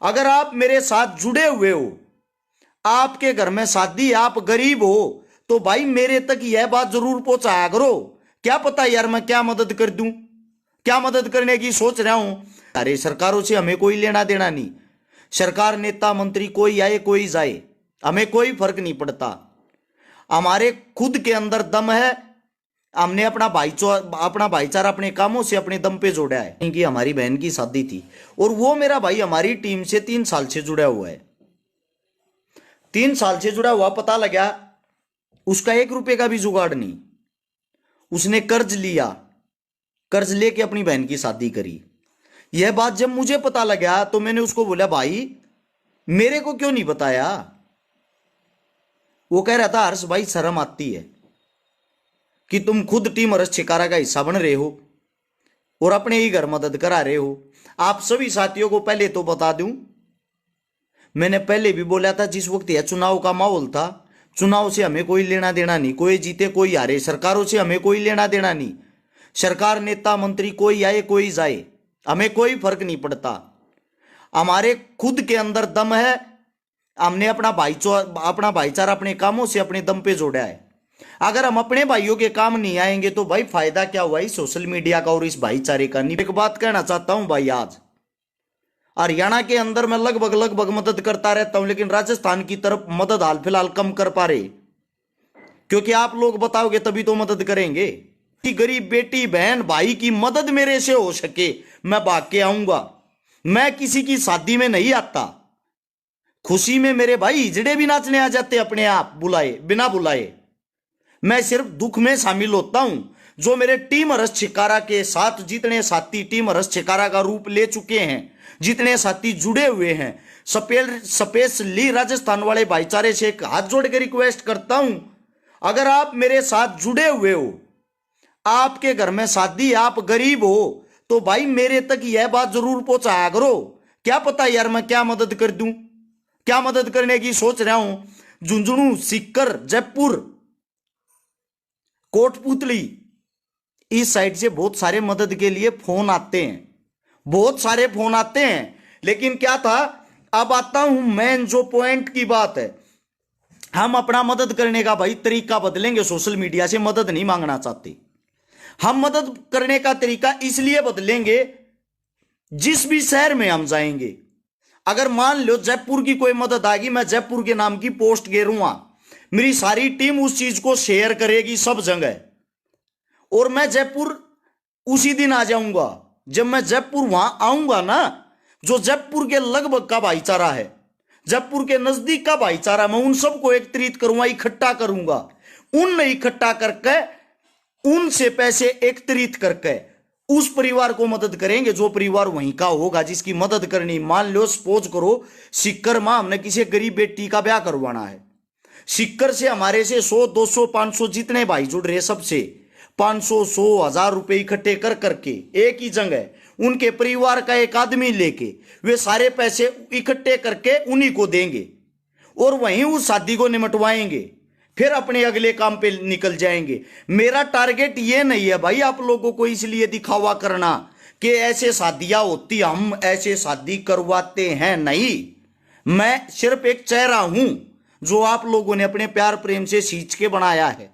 अगर आप मेरे साथ जुड़े हुए हो, आपके घर में शादी, आप गरीब हो, तो भाई मेरे तक यह बात जरूर पहुंचाया करो। क्या पता यार मैं क्या मदद कर दूं, क्या मदद करने की सोच रहा हूं। अरे सरकारों से हमें कोई लेना देना नहीं। सरकार, नेता, मंत्री कोई आए कोई जाए, हमें कोई फर्क नहीं पड़ता। हमारे खुद के अंदर दम है। हमने अपना भाईचारा अपने कामों से अपने दम पे जोड़ा है। कि हमारी बहन की शादी थी और वो मेरा भाई हमारी टीम से 3 साल से जुड़ा हुआ है। 3 साल से जुड़ा हुआ, पता लगा उसका 1 रुपए का भी जुगाड़ नहीं। उसने कर्ज लिया, कर्ज लेके अपनी बहन की शादी करी। यह बात जब मुझे पता लगा तो मैंने उसको बोला, भाई मेरे को क्यों नहीं बताया। वो कह रहा था, हर्ष भाई शर्म आती है कि तुम खुद टीम हर्ष छिकारा का हिस्सा बन रहे हो और अपने ही घर मदद करा रहे हो। आप सभी साथियों को पहले तो बता दूं, मैंने पहले भी बोला था, जिस वक्त यह चुनाव का माहौल था, चुनाव से हमें कोई लेना देना नहीं, कोई जीते कोई हारे, सरकारों से हमें कोई लेना देना नहीं। सरकार, नेता, मंत्री कोई आए कोई जाए, हमें कोई फर्क नहीं पड़ता। हमारे खुद के अंदर दम है। हमने अपना भाईचारा अपने कामों से अपने दम पे जोड़ा है। अगर हम अपने भाइयों के काम नहीं आएंगे तो भाई फायदा क्या हुआ इस सोशल मीडिया का और इस भाईचारे का। नहीं, एक बात कहना चाहता हूं भाई, आज हरियाणा के अंदर मैं लगभग मदद करता रहता हूं, लेकिन राजस्थान की तरफ मदद हाल फिलहाल कम कर पा रहे, क्योंकि आप लोग बताओगे तभी तो मदद करेंगे। कि गरीब बेटी बहन भाई की मदद मेरे से हो सके, मैं भाग के आऊंगा। मैं किसी की शादी में नहीं आता। खुशी में मेरे भाई हिजड़े भी नाचने आ जाते अपने आप, बुलाए बिना बुलाए। मैं सिर्फ दुख में शामिल होता हूं। जो मेरे टीम हर्ष छिकारा के साथ जितने साथी टीम हर्ष छिकारा का रूप ले चुके हैं, जितने साथी जुड़े हुए हैं, स्पेशली राजस्थान वाले भाईचारे से एक हाथ जोड़ के रिक्वेस्ट करता हूं, अगर आप मेरे साथ जुड़े हुए हो, आपके घर में शादी, आप गरीब हो, तो भाई मेरे तक यह बात जरूर पहुंचाया करो। क्या पता यार मैं क्या मदद कर दूं, क्या मदद करने की सोच रहा हूं। झुंझुनू, सीकर, जयपुर, कोटपुतली, इस साइड से बहुत सारे मदद के लिए फोन आते हैं, बहुत सारे फोन आते हैं। लेकिन क्या था, अब आता हूं मेन जो पॉइंट की बात है। हम अपना मदद करने का भाई तरीका बदलेंगे। सोशल मीडिया से मदद नहीं मांगना चाहते। हम मदद करने का तरीका इसलिए बदलेंगे, जिस भी शहर में हम जाएंगे, अगर मान लो जयपुर की कोई मदद आएगी, मैं जयपुर के नाम की पोस्ट गेरूंगा, मेरी सारी टीम उस चीज को शेयर करेगी सब जगह, और मैं जयपुर उसी दिन आ जाऊंगा। जब मैं जयपुर वहां आऊंगा ना, जो जयपुर के लगभग का भाईचारा है, जयपुर के नजदीक का भाईचारा, मैं उन सबको एकत्रित करूंगा, इकट्ठा करूंगा। उन इकट्ठा करके, उनसे पैसे एकत्रित करके उस परिवार को मदद करेंगे, जो परिवार वहीं का होगा जिसकी मदद करनी। मान लो सपोज करो सीकर में हमने किसी गरीब बेटी का ब्याह करवाना है, सीकर से हमारे से 100, 200, 500 जितने भाई जुड़ रहे, सबसे 500, 100, 1000 रुपए इकट्ठे कर करके एक ही जगह उनके परिवार का एक आदमी लेके वे सारे पैसे इकट्ठे करके उन्हीं को देंगे और वहीं उस शादी को निमटवाएंगे, फिर अपने अगले काम पे निकल जाएंगे। मेरा टारगेट ये नहीं है भाई आप लोगों को इसलिए दिखावा करना कि ऐसे शादियां होती, हम ऐसे शादी करवाते हैं, नहीं। मैं सिर्फ एक चेहरा हूं जो आप लोगों ने अपने प्यार प्रेम से सींच के बनाया है।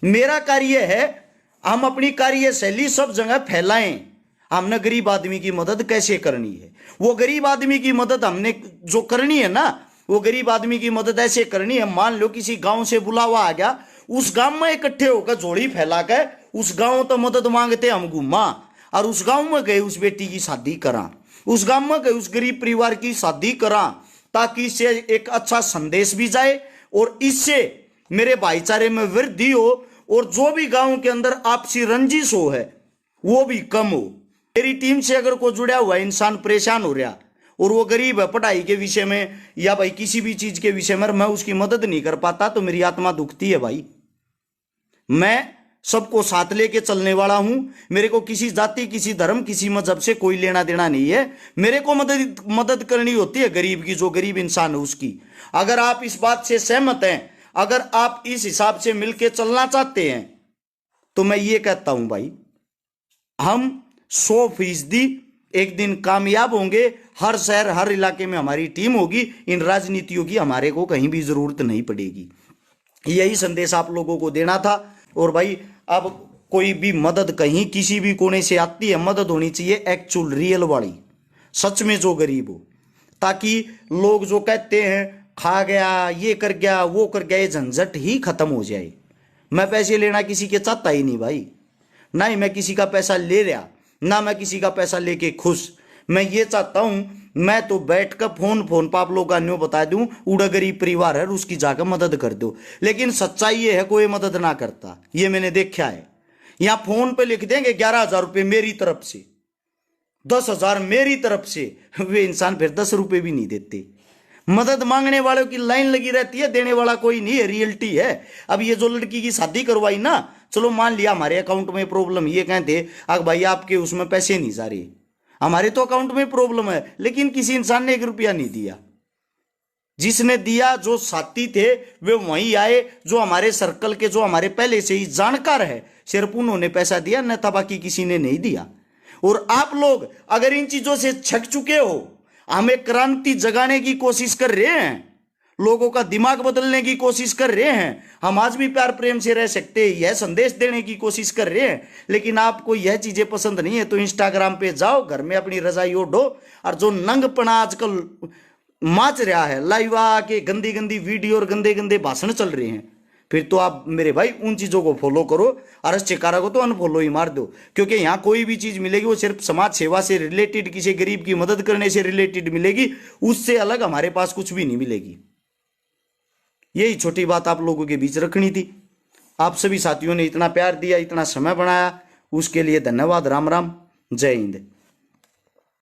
मेरा कार्य है, हम अपनी कार्यशैली सब जगह फैलाएं। हमने गरीब आदमी की मदद कैसे करनी है, वो गरीब आदमी की मदद हमने जो करनी है ना, वो गरीब आदमी की मदद ऐसे करनी है। मान लो किसी गांव से बुलावा आ गया, उस गांव में इकट्ठे होकर झोली फैला कर उस गांव तो मदद मांगते हम घूमा, और उस गांव में गए उस बेटी की शादी करा, उस गांव में गए उस गरीब परिवार की शादी करा, ताकि इससे एक अच्छा संदेश भी जाए और इससे मेरे भाईचारे में वृद्धि हो और जो भी गांव के अंदर आपसी रंजिश हो है वो भी कम हो। मेरी टीम से अगर कोई जुड़ा हुआ इंसान परेशान हो रहा और वो गरीब है, पढ़ाई के विषय में या भाई किसी भी चीज के विषय में, मैं उसकी मदद नहीं कर पाता तो मेरी आत्मा दुखती है भाई। मैं सबको साथ लेके चलने वाला हूं। मेरे को किसी जाति, किसी धर्म, किसी मजहब से कोई लेना देना नहीं है। मेरे को मदद करनी होती है गरीब की, जो गरीब इंसान है उसकी। अगर आप इस बात से सहमत हैं, अगर आप इस हिसाब से मिलके चलना चाहते हैं, तो मैं ये कहता हूं भाई, हम 100% एक दिन कामयाब होंगे। हर शहर हर इलाके में हमारी टीम होगी। इन राजनीतियों की हमारे को कहीं भी जरूरत नहीं पड़ेगी। यही संदेश आप लोगों को देना था। और भाई अब कोई भी मदद कहीं किसी भी कोने से आती है, मदद होनी चाहिए एक्चुअल रियल वाली, सच में जो गरीब हो, ताकि लोग जो कहते हैं खा गया, ये कर गया, वो कर गया, ये झंझट ही खत्म हो जाए। मैं पैसे लेना किसी के चाहता ही नहीं भाई, ना ही मैं किसी का पैसा ले रहा, ना मैं किसी का पैसा लेके खुश। मैं ये चाहता हूं मैं तो बैठ कर फोन पर आप लोग न्यू बता दूं उड़ा गरीब परिवार है उसकी जाकर मदद कर दो। लेकिन सच्चाई ये है कोई मदद ना करता, ये मैंने देखा है। यहां फोन पे लिख देंगे 11,000 रुपये मेरी तरफ से, 10,000 मेरी तरफ से, वे इंसान फिर 10 रुपये भी नहीं देते। मदद मांगने वालों की लाइन लगी रहती है, देने वाला कोई नहीं है, रियलिटी है। अब ये जो लड़की की शादी करवाई ना, चलो मान लिया हमारे अकाउंट में प्रॉब्लम, ये कहते अगर भाई आपके उसमें पैसे नहीं जा रहे, हमारे तो अकाउंट में प्रॉब्लम है, लेकिन किसी इंसान ने 1 रुपया नहीं दिया। जिसने दिया, जो साथी थे वे वहीं आए, जो हमारे सर्कल के, जो हमारे पहले से ही जानकार है, सिर्फ उन्होंने पैसा दिया, न था बाकी किसी ने नहीं दिया। और आप लोग अगर इन चीजों से छक चुके हो, हमें क्रांति जगाने की कोशिश कर रहे हैं, लोगों का दिमाग बदलने की कोशिश कर रहे हैं, हम आज भी प्यार प्रेम से रह सकते हैं, यह संदेश देने की कोशिश कर रहे हैं, लेकिन आपको यह चीजें पसंद नहीं है तो इंस्टाग्राम पे जाओ, घर में अपनी रजाई ओढ़ो, और जो नंगपना आजकल माच रहा है, लाइव आके गंदी गंदी वीडियो और गंदे गंदे भाषण चल रहे हैं, फिर तो आप मेरे भाई उन चीजों को फॉलो करो, और चिकारा को तो अनफॉलो ही मार दो। क्योंकि यहाँ कोई भी चीज मिलेगी वो सिर्फ समाज सेवा से रिलेटेड, किसी गरीब की मदद करने से रिलेटेड मिलेगी, उससे अलग हमारे पास कुछ भी नहीं मिलेगी। यही छोटी बात आप लोगों के बीच रखनी थी। आप सभी साथियों ने इतना प्यार दिया, इतना समय बनाया, उसके लिए धन्यवाद। राम राम, जय हिंद।